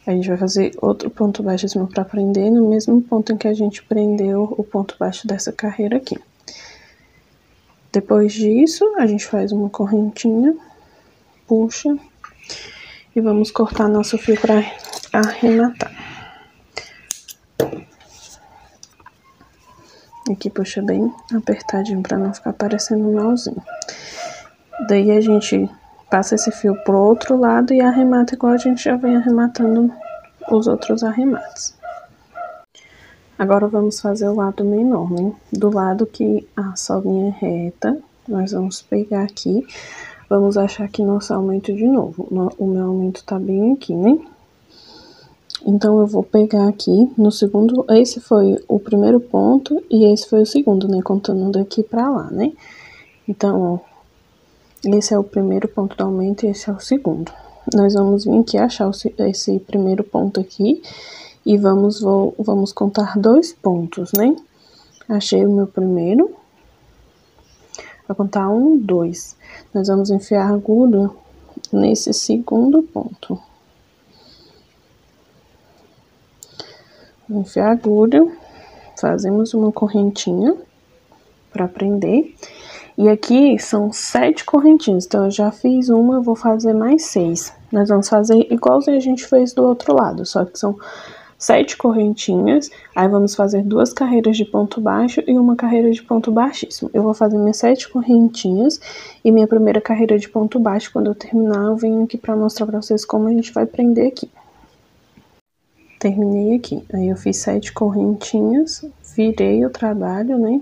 A gente vai fazer outro ponto baixíssimo para prender no mesmo ponto em que a gente prendeu o ponto baixo dessa carreira aqui. Depois disso, a gente faz uma correntinha, puxa, e vamos cortar nosso fio para arrematar. Aqui puxa bem apertadinho pra não ficar parecendo um nozinho. Daí a gente passa esse fio pro outro lado e arremata igual a gente já vem arrematando os outros arremates. Agora vamos fazer o lado menor, né? Do lado que a solinha é reta, nós vamos pegar aqui, vamos achar aqui nosso aumento de novo. O meu aumento tá bem aqui, né? Então, eu vou pegar aqui no segundo, esse foi o primeiro ponto e esse foi o segundo, né? Contando daqui pra lá, né? Então, ó, esse é o primeiro ponto do aumento e esse é o segundo. Nós vamos vir aqui achar esse primeiro ponto aqui e vamos contar 2 pontos, né? Achei o meu primeiro. Vou contar 1, 2. Nós vamos enfiar a agulha nesse segundo ponto. Enfiar a agulha, fazemos uma correntinha para prender. E aqui são 7 correntinhas, então eu já fiz uma, eu vou fazer mais 6. Nós vamos fazer igualzinho a gente fez do outro lado, só que são 7 correntinhas, aí vamos fazer 2 carreiras de ponto baixo e uma carreira de ponto baixíssimo. Eu vou fazer minhas 7 correntinhas e minha primeira carreira de ponto baixo. Quando eu terminar, eu venho aqui para mostrar para vocês como a gente vai prender aqui. Terminei aqui, aí eu fiz 7 correntinhas, virei o trabalho, né?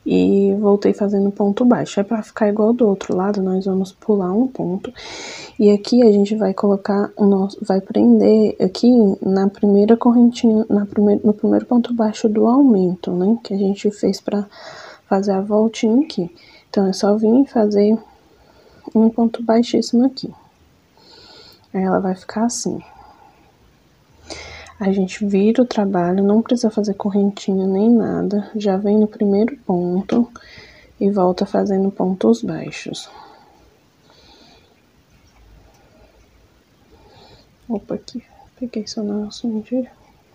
E voltei fazendo ponto baixo. É para ficar igual do outro lado, nós vamos pular um ponto. E aqui a gente vai colocar o nosso, vai prender aqui na primeira correntinha, no primeiro ponto baixo do aumento, né? Que a gente fez para fazer a voltinha aqui. Então, é só vir fazer um ponto baixíssimo aqui. Aí ela vai ficar assim. A gente vira o trabalho, não precisa fazer correntinha nem nada. Já vem no primeiro ponto e volta fazendo pontos baixos. Opa, aqui, peguei só na alcinha de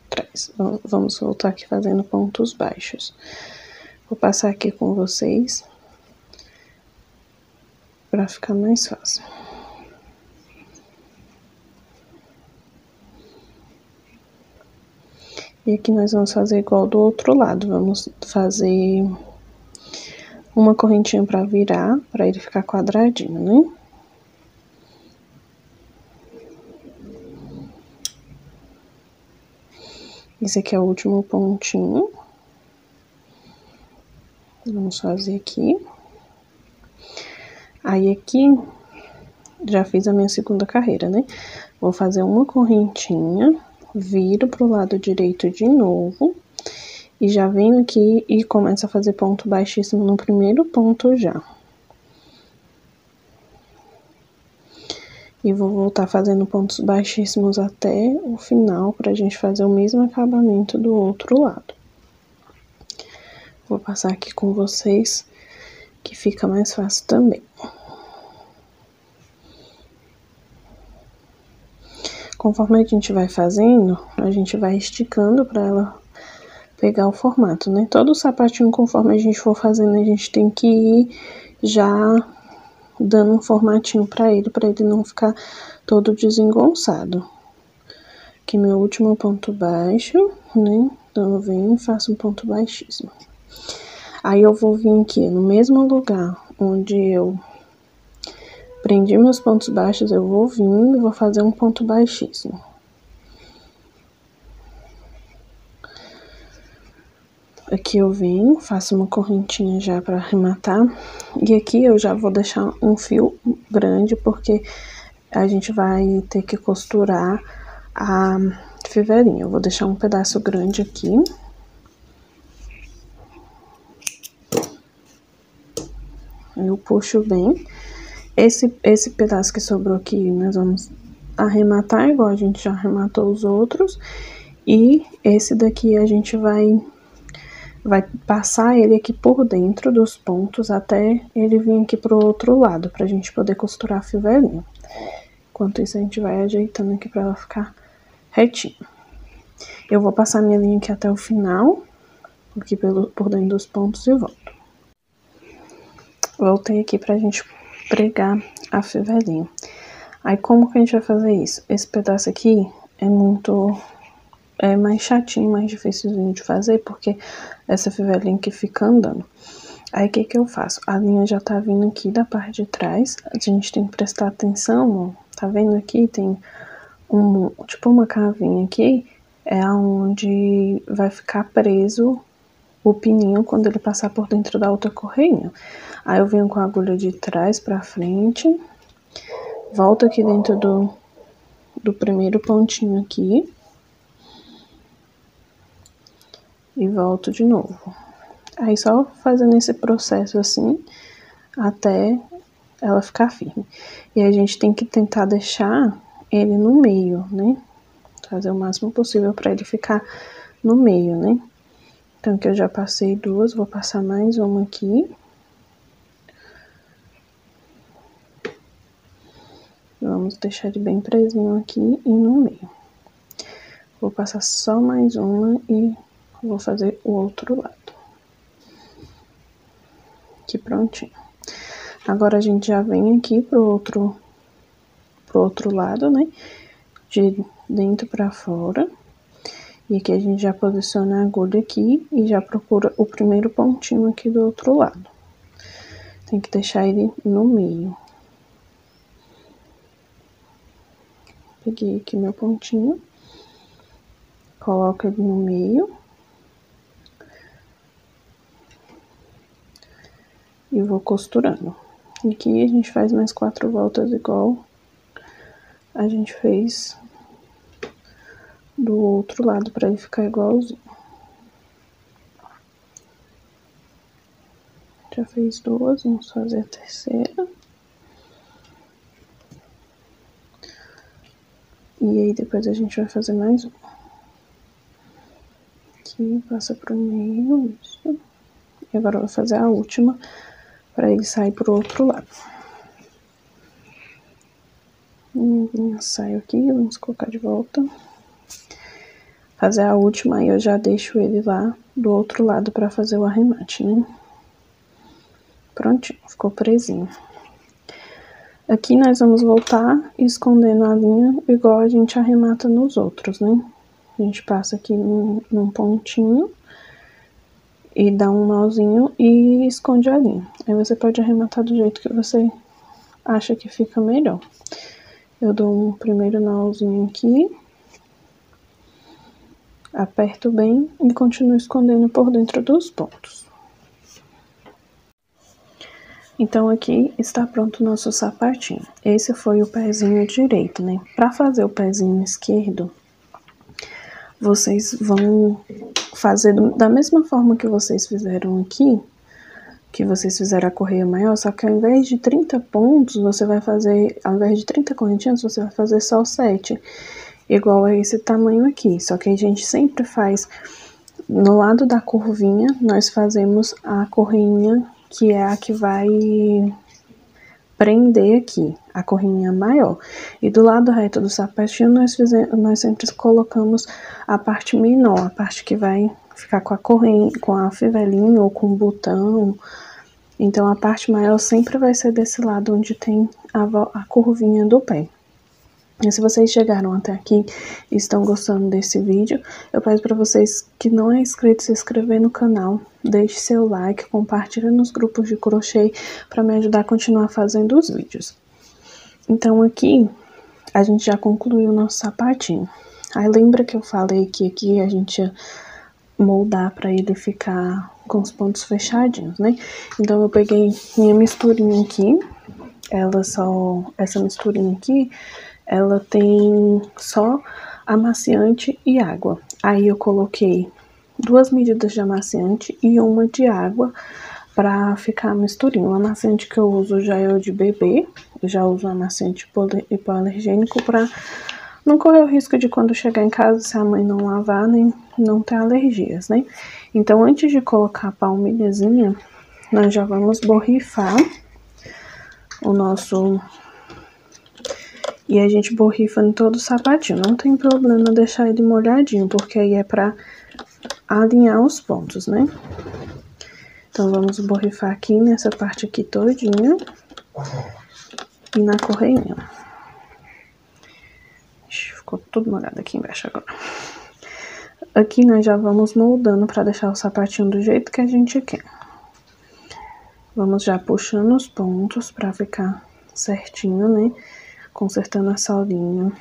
trás. Vamos voltar aqui fazendo pontos baixos. Vou passar aqui com vocês para ficar mais fácil. E aqui nós vamos fazer igual do outro lado, vamos fazer uma correntinha para virar, para ele ficar quadradinho, né? Esse aqui é o último pontinho. Vamos fazer aqui. Aí aqui, já fiz a minha segunda carreira, né? Vou fazer uma correntinha, viro pro lado direito de novo. E já venho aqui e começo a fazer ponto baixíssimo no primeiro ponto já. E vou voltar fazendo pontos baixíssimos até o final, pra gente fazer o mesmo acabamento do outro lado. Vou passar aqui com vocês, que fica mais fácil também. Conforme a gente vai fazendo, a gente vai esticando pra ela pegar o formato, né? Todo sapatinho, conforme a gente for fazendo, a gente tem que ir já dando um formatinho pra ele não ficar todo desengonçado. Aqui meu último ponto baixo, né? Então, eu venho e faço um ponto baixíssimo. Aí, eu vou vir aqui no mesmo lugar onde eu prendi meus pontos baixos, eu vou vir e vou fazer um ponto baixíssimo. Aqui eu venho, faço uma correntinha já para arrematar. E aqui eu já vou deixar um fio grande, porque a gente vai ter que costurar a fivelinha. Eu vou deixar um pedaço grande aqui. Eu puxo bem. Esse pedaço que sobrou aqui, nós vamos arrematar igual a gente já arrematou os outros. E esse daqui a gente vai passar ele aqui por dentro dos pontos até ele vir aqui pro outro lado, pra gente poder costurar a fivelinha. Enquanto isso, a gente vai ajeitando aqui pra ela ficar retinha. Eu vou passar minha linha aqui até o final, aqui por dentro dos pontos e volto. Voltei aqui pra gente pregar a fivelinha. Aí, como que a gente vai fazer isso? Esse pedaço aqui é muito é mais chatinho, mais dificilzinho de fazer, porque essa fivelinha que fica andando. Aí, o que que eu faço? A linha já tá vindo aqui da parte de trás, a gente tem que prestar atenção, ó. Tá vendo aqui? Tem tipo uma cavinha aqui, é onde vai ficar preso o pininho quando ele passar por dentro da outra correinha. Aí eu venho com a agulha de trás pra frente, volto aqui dentro do primeiro pontinho aqui e volto de novo. Aí só fazendo esse processo assim até ela ficar firme. E a gente tem que tentar deixar ele no meio, né? Fazer o máximo possível para ele ficar no meio, né? Então aqui eu já passei duas, vou passar mais uma aqui. Vamos deixar ele bem presinho aqui e no meio. Vou passar só mais uma e vou fazer o outro lado. Aqui prontinho. Agora a gente já vem aqui pro outro lado, né? De dentro pra fora. E aqui a gente já posiciona a agulha aqui e já procura o primeiro pontinho aqui do outro lado. Tem que deixar ele no meio. Peguei aqui meu pontinho. Coloco ele no meio. E vou costurando. Aqui a gente faz mais 4 voltas igual a gente fez do outro lado, para ele ficar igualzinho. Já fez 2, vamos fazer a terceira. E aí depois a gente vai fazer mais uma. Aqui, passa pro meio, isso. E agora eu vou fazer a última, para ele sair pro outro lado. Saio aqui, vamos colocar de volta. Fazer a última, aí eu já deixo ele lá do outro lado para fazer o arremate, né? Prontinho, ficou presinho. Aqui nós vamos voltar escondendo a linha igual a gente arremata nos outros, né? A gente passa aqui num pontinho e dá um nozinho e esconde a linha. Aí você pode arrematar do jeito que você acha que fica melhor. Eu dou um primeiro nozinho aqui, aperto bem e continuo escondendo por dentro dos pontos. Então aqui está pronto o nosso sapatinho. Esse foi o pezinho direito, né? Para fazer o pezinho esquerdo, vocês vão fazer da mesma forma que vocês fizeram aqui, que vocês fizeram a correia maior, só que ao invés de 30 pontos, você vai fazer, ao invés de 30 correntinhas, você vai fazer só 7, igual a esse tamanho aqui. Só que a gente sempre faz, no lado da curvinha, nós fazemos a correinha, que é a que vai prender aqui, a correinha maior. E do lado reto do sapatinho, nós sempre colocamos a parte menor, a parte que vai ficar com a corrente, com a fivelinha ou com o botão. Então a parte maior sempre vai ser desse lado onde tem a curvinha do pé. E se vocês chegaram até aqui e estão gostando desse vídeo, eu peço para vocês que não é inscrito se inscrever no canal, deixe seu like, compartilhe nos grupos de crochê para me ajudar a continuar fazendo os vídeos. Então aqui a gente já concluiu o nosso sapatinho. Aí lembra que eu falei que aqui a gente ia moldar para ele ficar com os pontos fechadinhos, né? Então eu peguei minha misturinha aqui, essa misturinha aqui, ela tem só amaciante e água. Aí eu coloquei 2 medidas de amaciante e uma de água para ficar a misturinha. O amaciante que eu uso já é o de bebê, eu já uso amaciante hipoalergênico para não correr o risco de quando chegar em casa, se a mãe não lavar, nem não ter alergias, né? Então, antes de colocar a palmilhazinha, nós já vamos borrifar o nosso... E a gente borrifa em todo o sapatinho. Não tem problema deixar ele molhadinho, porque aí é pra alinhar os pontos, né? Então, vamos borrifar aqui nessa parte aqui todinha. E na correinha. Ficou tudo molhado aqui embaixo agora. Aqui nós já vamos moldando para deixar o sapatinho do jeito que a gente quer. Vamos já puxando os pontos para ficar certinho, né? Consertando a solinha.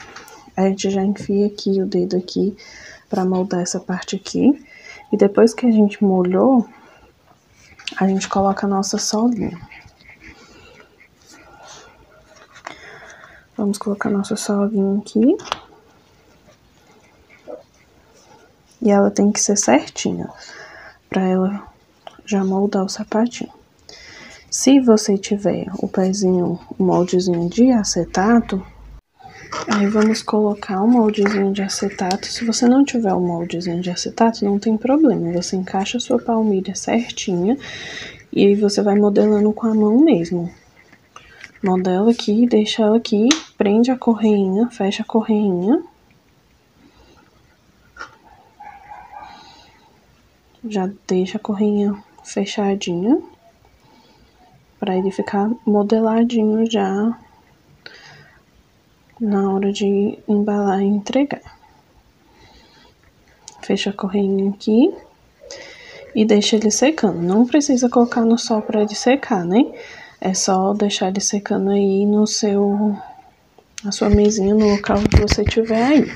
A gente já enfia aqui o dedo aqui para moldar essa parte aqui. E depois que a gente molhou, a gente coloca a nossa solinha. Vamos colocar nossa solinha aqui. E ela tem que ser certinha, para ela já moldar o sapatinho. Se você tiver o pezinho, o moldezinho de acetato, aí vamos colocar o moldezinho de acetato. Se você não tiver o moldezinho de acetato, não tem problema. Você encaixa a sua palmilha certinha e aí você vai modelando com a mão mesmo. Modela aqui, deixa ela aqui, prende a correinha, fecha a correinha. Já deixa a correinha fechadinha, para ele ficar modeladinho já na hora de embalar e entregar. Fecha a correinha aqui e deixa ele secando. Não precisa colocar no sol para ele secar, né? É só deixar ele secando aí na sua mesinha, no local que você tiver aí.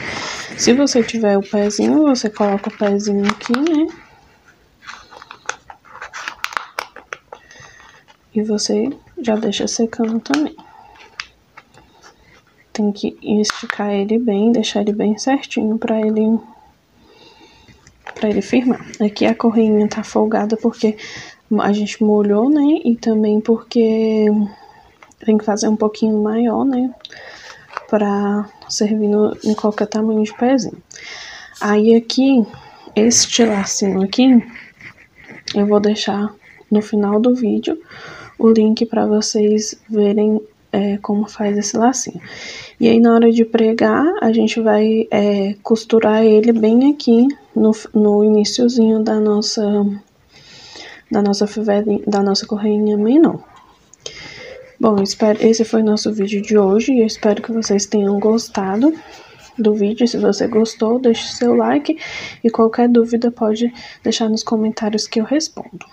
Se você tiver o pezinho, você coloca o pezinho aqui, né? E você já deixa secando também. Tem que esticar ele bem, deixar ele bem certinho para ele firmar. Aqui a correinha tá folgada porque a gente molhou, né? E também porque tem que fazer um pouquinho maior, né? Pra servir em qualquer tamanho de pezinho. Aí aqui, este lacinho aqui, eu vou deixar no final do vídeo o link para vocês verem como faz esse lacinho. E aí na hora de pregar, a gente vai costurar ele bem aqui no iniciozinho da nossa fivelinha, da nossa correinha menor. Bom, esse foi o nosso vídeo de hoje e eu espero que vocês tenham gostado do vídeo. Se você gostou, deixe seu like e qualquer dúvida pode deixar nos comentários que eu respondo.